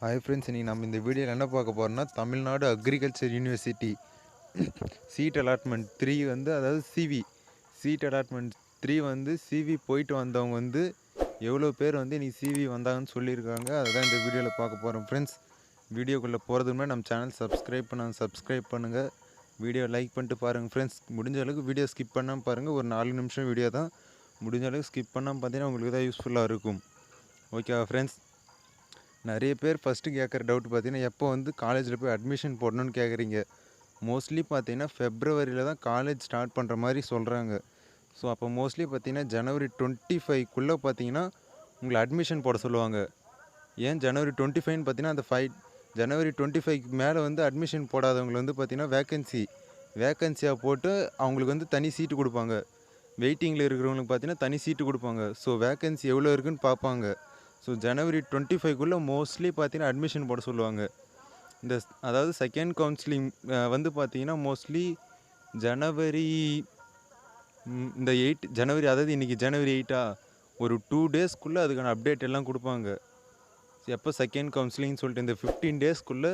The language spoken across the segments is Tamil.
ஹாய் ஃப்ரெண்ட்ஸ், இன்றைக்கி நம்ம இந்த வீடியோவில் என்ன பார்க்க போகிறோம்னா Tamil Nadu agriculture university seat allotment 3 அதாவது சீட் அலாட்மெண்ட் 3 சிவி போயிட்டு வந்தவங்க எவ்வளோ பேர் இன்றைக்கி சிவி வந்தாங்கன்னு சொல்லியிருக்காங்க. அதுதான் இந்த வீடியோவில் பார்க்க போகிறோம் ஃப்ரெண்ட்ஸ். வீடியோக்குள்ளே போகிறதுக்கு முன்னாடி நம்ம சேனல் சப்ஸ்கிரைப் பண்ணுங்கள், வீடியோ லைக் பண்ணிட்டு பாருங்கள் ஃப்ரெண்ட்ஸ். முடிஞ்ச அளவுக்கு வீடியோ ஸ்கிப் பண்ணாமல் பாருங்கள். ஒரு 4 நிமிஷம் வீடியோ தான், முடிஞ்ச அளவுக்கு ஸ்கிப் பண்ணாமல் பார்த்தீங்கன்னா உங்களுக்கு தான் யூஸ்ஃபுல்லாக இருக்கும். ஓகேவா ஃப்ரெண்ட்ஸ்? நிறைய பேர் ஃபஸ்ட்டு கேட்குற டவுட் பார்த்தீங்கன்னா, எப்போ காலேஜில் போய் அட்மிஷன் போடணும்னு கேட்குறீங்க. மோஸ்ட்லி பார்த்தீங்கன்னா ஃபெப்ரவரியில் தான் காலேஜ் ஸ்டார்ட் பண்ணுற மாதிரி சொல்கிறாங்க. ஸோ அப்போ மோஸ்ட்லி பார்த்தீங்கன்னா ஜனவரி 25க்குள்ளே பார்த்தீங்கன்னா உங்களை அட்மிஷன் போட சொல்லுவாங்க. ஏன் ஜனவரி 25ன்னு பார்த்தீங்கன்னா அந்த ஜனவரி 25க்கு மேலே அட்மிஷன் போடாதவங்களை பார்த்தீங்கன்னா வேக்கன்சியாக போட்டு அவங்களுக்கு தனி சீட்டு கொடுப்பாங்க. வெயிட்டிங்கில் இருக்கிறவங்களுக்கு பார்த்தீங்கன்னா தனி சீட்டு கொடுப்பாங்க. ஸோ வேக்கன்சி எவ்வளோ இருக்குதுன்னு பார்ப்பாங்க. ஸோ ஜனவரி 25க்குள்ளே மோஸ்ட்லி பார்த்தீங்கன்னா அட்மிஷன் போட சொல்லுவாங்க. அதாவது செகண்ட் கவுன்சிலிங் பார்த்தீங்கன்னா மோஸ்ட்லி ஜனவரி இந்த 8 ஜனவரி, அதாவது இன்றைக்கி ஜனவரி 8 ஒரு 2 டேஸ்க்குள்ளே அதுக்கான அப்டேட் எல்லாம் கொடுப்பாங்க. எப்போ செகண்ட் கவுன்சிலிங்னு சொல்லிட்டு இந்த 15 டேஸ்க்குள்ளே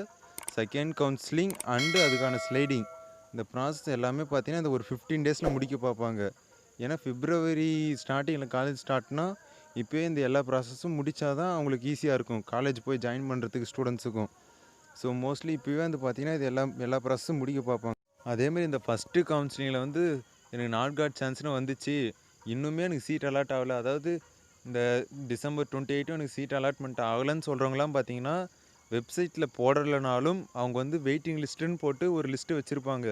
செகண்ட் கவுன்சிலிங் அண்டு அதுக்கான ஸ்லைடிங் இந்த ப்ராசஸ் எல்லாமே பார்த்தீங்கன்னா இந்த ஒரு 15 டேஸில் முடிக்க பார்ப்பாங்க. ஏன்னா பிப்ரவரி ஸ்டார்டிங்கில் காலேஜ் ஸ்டார்ட்னா இப்போயே இந்த எல்லா ப்ராசஸும் முடித்தா தான் அவங்களுக்கு ஈஸியாக இருக்கும் காலேஜ் போய் ஜாயின் பண்ணுறதுக்கு ஸ்டூடெண்ட்ஸுக்கும். ஸோ மோஸ்ட்லி இப்போவே பார்த்தீங்கன்னா இது எல்லா ப்ராசஸும் முடிக்க பார்ப்பாங்க. அதேமாதிரி இந்த ஃபஸ்ட்டு கவுன்சிலிங்கில் எனக்கு நாட் காட் சான்ஸ்னு வந்துச்சு, இன்னுமே எனக்கு சீட் அலாட் ஆகலை, அதாவது இந்த டிசம்பர் 28 எனக்கு சீட் அலாட்மெண்ட் ஆகலைன்னு சொல்கிறவங்களாம் பார்த்தீங்கன்னா வெப்சைட்டில் போடலைனாலும் அவங்க வெயிட்டிங் லிஸ்ட்டுன்னு போட்டு ஒரு லிஸ்ட்டு வச்சுருப்பாங்க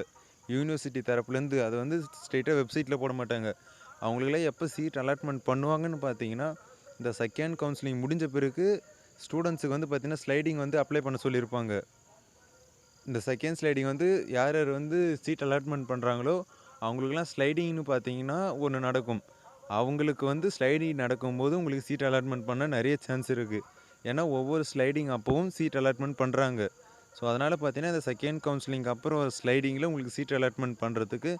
யூனிவர்சிட்டி தரப்புலேருந்து. அதை ஸ்ட்ரெயிட்டாக வெப்சைட்டில் போட மாட்டாங்க. அவங்களுக்கெல்லாம் எப்போ சீட் அலாட்மெண்ட் பண்ணுவாங்கன்னு பார்த்தீங்கன்னா இந்த செகண்ட் கவுன்சிலிங் முடிஞ்ச பிறகு ஸ்டூடெண்ட்ஸுக்கு பார்த்தீங்கன்னா ஸ்லைடிங் அப்ளை பண்ண சொல்லியிருப்பாங்க. இந்த செகண்ட் ஸ்லைடிங் யார் யார் சீட் அலாட்மெண்ட் பண்ணுறாங்களோ அவங்களுக்குலாம் ஸ்லைடிங்னு பார்த்தீங்கன்னா ஒன்று நடக்கும். அவங்களுக்கு ஸ்லைடிங் நடக்கும்போது உங்களுக்கு சீட் அலாட்மெண்ட் பண்ண நிறைய சான்ஸ் இருக்குது. ஏன்னா ஒவ்வொரு ஸ்லைடிங் அப்போவும் சீட் அலாட்மெண்ட் பண்ணுறாங்க. ஸோ அதனால் பார்த்தீங்கன்னா இந்த செகண்ட் கவுன்சிலிங் அப்புறம் ஸ்லைடிங்கில் உங்களுக்கு சீட் அலாட்மெண்ட் பண்ணுறதுக்கு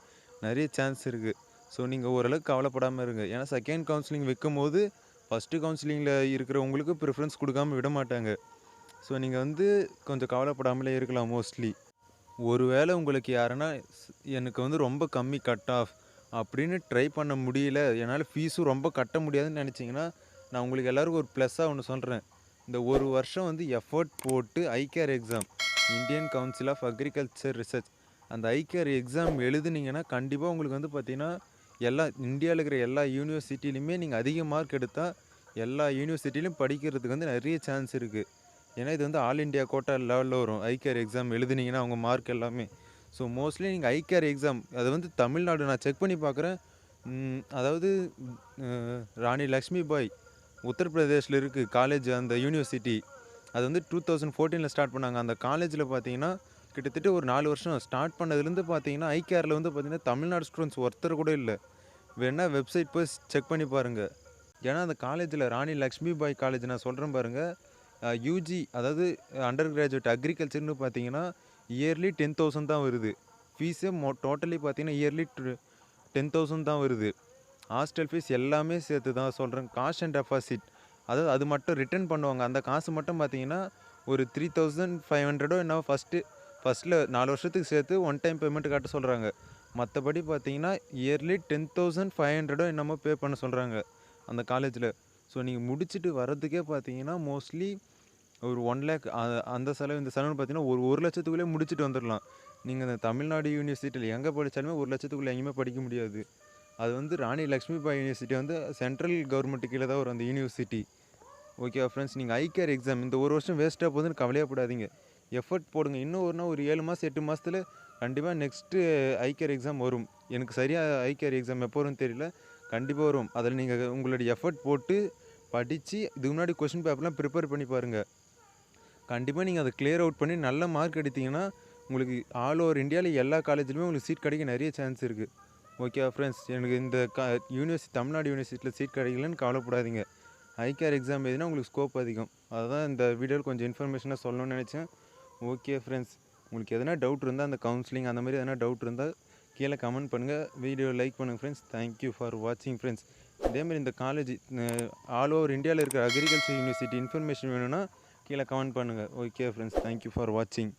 நிறைய சான்ஸ் இருக்குது. ஸோ நீங்கள் ஓரளவுக்கு கவலைப்படாமல் இருங்க. ஏன்னா செகண்ட் கவுன்சிலிங் வைக்கும் போது ஃபஸ்ட்டு கவுன்சிலிங்கில் இருக்கிறவங்களுக்கு ப்ரிஃபரன்ஸ் கொடுக்காமல் விட மாட்டாங்க. ஸோ நீங்கள் கொஞ்சம் கவலைப்படாமலே இருக்கலாம். மோஸ்ட்லி ஒருவேளை உங்களுக்கு யாருன்னா எனக்கு ரொம்ப கம்மி கட் ஆஃப் அப்படின்னு ட்ரை பண்ண முடியல, என்னால் ஃபீஸும் ரொம்ப கட்ட முடியாதுன்னு நினச்சிங்கன்னா நான் உங்களுக்கு எல்லாருக்கும் ஒரு ப்ளஸ்ஸாக ஒன்று சொல்கிறேன். இந்த ஒரு வருஷம் எஃபர்ட் போட்டு ICAR exam, Indian council of agriculture research, அந்த ஐகேர் எக்ஸாம் எழுதுனீங்கன்னா கண்டிப்பாக உங்களுக்கு பார்த்தீங்கன்னா இந்தியாவில் இருக்கிற எல்லா யூனிவர்சிட்டிலையுமே நீங்கள் அதிக மார்க் எடுத்தால் எல்லா யூனிவர்சிட்டிலையும் படிக்கிறதுக்கு நிறைய சான்ஸ் இருக்குது. ஏன்னா இது ஆல் இண்டியா கோட்டா லெவலில் வரும் ஐகேர் எக்ஸாம் எழுதுனீங்கன்னா அவங்க மார்க் எல்லாமே. ஸோ மோஸ்ட்லி நீங்கள் ஐகேர் எக்ஸாம் அது தமிழ்நாடு நான் செக் பண்ணி பார்க்குறேன். அதாவது ராணி லக்ஷ்மி பாய் உத்தரப்பிரதேஷில் இருக்குது காலேஜ், அந்த யூனிவர்சிட்டி. அது 2014 ஸ்டார்ட் பண்ணாங்க. அந்த காலேஜில் பார்த்தீங்கன்னா கிட்டத்தட்ட ஒரு 4 வருஷம் ஸ்டார்ட் பண்ணதுலேருந்து பார்த்தீங்கன்னா ஐகேரில் பார்த்தீங்கன்னா தமிழ்நாடு ஸ்டூடெண்ட்ஸ் ஒருத்தர் கூட இல்லை. வேணால் வெப்சைட் போய் செக் பண்ணி பாருங்கள். ஏன்னா அந்த காலேஜில் ராணி லக்ஷ்மி பாய் காலேஜ் நான் சொல்கிறேன் பாருங்கள், யூஜி அதாவது அண்டர் கிராஜுவேட் அக்ரிகல்ச்சர்னு பார்த்தீங்கன்னா இயர்லி 10,000 தான் வருது. ஃபீஸே டோட்டலி பார்த்தீங்கன்னா இயர்லி 10,000 தான் வருது. ஹாஸ்டல் ஃபீஸ் எல்லாமே சேர்த்து தான் சொல்கிறேன். காஸ்ட் அண்ட் டெபாசிட் அதாவது அது மட்டும் ரிட்டர்ன் பண்ணுவாங்க. அந்த காசு மட்டும் பார்த்தீங்கன்னா ஒரு 3,500 என்ன ஃபஸ்ட்டில் 4 வருஷத்துக்கு சேர்த்து ஒன் டைம் பேமெண்ட் கட்ட சொல்கிறாங்க. மற்றபடி பார்த்தீங்கன்னா இயர்லி 10,500 என்னமோ பே பண்ண சொல்கிறாங்க அந்த காலேஜில். ஸோ நீங்கள் முடிச்சுட்டு வர்றதுக்கே பார்த்தீங்கன்னா மோஸ்ட்லி ஒரு 1 லேக் அந்த செலவு இந்த செலவுன்னு பார்த்தீங்கன்னா ஒரு லட்சத்துக்குள்ளே முடிச்சுட்டு வந்துடலாம். நீங்கள் இந்த தமிழ்நாடு யூனிவர்சிட்டியில் எங்கே படித்தாலுமே 1 லட்சத்துக்குள்ளே எங்கேயுமே படிக்க முடியாது. அது ராணி லக்ஷ்மி பாய் யூனிவர்சிட்டி சென்ட்ரல் கவர்மெண்ட்டு கீழே தான் வரும் அந்த யூனிவர்சிட்டி. ஓகேவா ஃப்ரெண்ட்ஸ்? நீங்கள் ஐகேர் எக்ஸாம் இந்த ஒரு வருஷம் வேஸ்ட்டாக போகுதுன்னு கவலையப்படாதீங்க. எஃபர்ட் போடுங்க. இன்னும் ஒரு 7 மாதம் 8 மாதத்தில் கண்டிப்பாக நெக்ஸ்ட்டு ஐகேர் எக்ஸாம் வரும். எனக்கு சரியாக ஐகேர் எக்ஸாம் எப்போ வரும்னு தெரியல, கண்டிப்பாக வரும். அதில் நீங்கள் உங்களுடைய எஃபர்ட் போட்டு படித்து இதுக்கு முன்னாடி கொஷின் பேப்பர்லாம் ப்ரிப்பேர் பண்ணி பாருங்கள். கண்டிப்பாக நீங்கள் அதை கிளியர் அவுட் பண்ணி நல்ல மார்க் எடுத்திங்கன்னா உங்களுக்கு ஆல் ஓவர் இந்தியாவில் எல்லா காலேஜ்லையுமே உங்களுக்கு சீட் கிடைக்க நிறைய சான்ஸ் இருக்குது. ஓகே ஃப்ரெண்ட்ஸ், எனக்கு இந்த தமிழ்நாடு யூனிவர்சிட்டியில் சீட் கிடைக்கலன்னு கவலைப்படாதீங்க. ஐகேர் எக்ஸாம் எழுதினா உங்களுக்கு ஸ்கோப் அதிகம். அதுதான் இந்த வீடியோவில் கொஞ்சம் இன்ஃபர்மேஷனாக சொல்லணும்னு நினச்சேன். ஓகே ஃப்ரெண்ட்ஸ், உங்களுக்கு எதனா டவுட் இருந்தால் அந்த கவுன்சிலிங் அந்த மாதிரி எதனா டவுட் இருந்தால் கீழே கமெண்ட் பண்ணுங்கள், வீடியோ லைக் பண்ணுங்கள் ஃப்ரெண்ட்ஸ். தேங்க்யூ ஃபார் வாட்சிங் ஃப்ரெண்ட்ஸ். இதேமாதிரி இந்த காலேஜ் ஆல் ஓவர் இந்தியாவில் இருக்கிற அக்ரிகல்ச்சர் யூனிவர்சிட்டி இன்ஃபர்மேஷன் வேணும்னா கீழே கமெண்ட் பண்ணுங்கள். ஓகே ஃப்ரெண்ட்ஸ், தேங்க்யூ ஃபார் வாட்சிங்.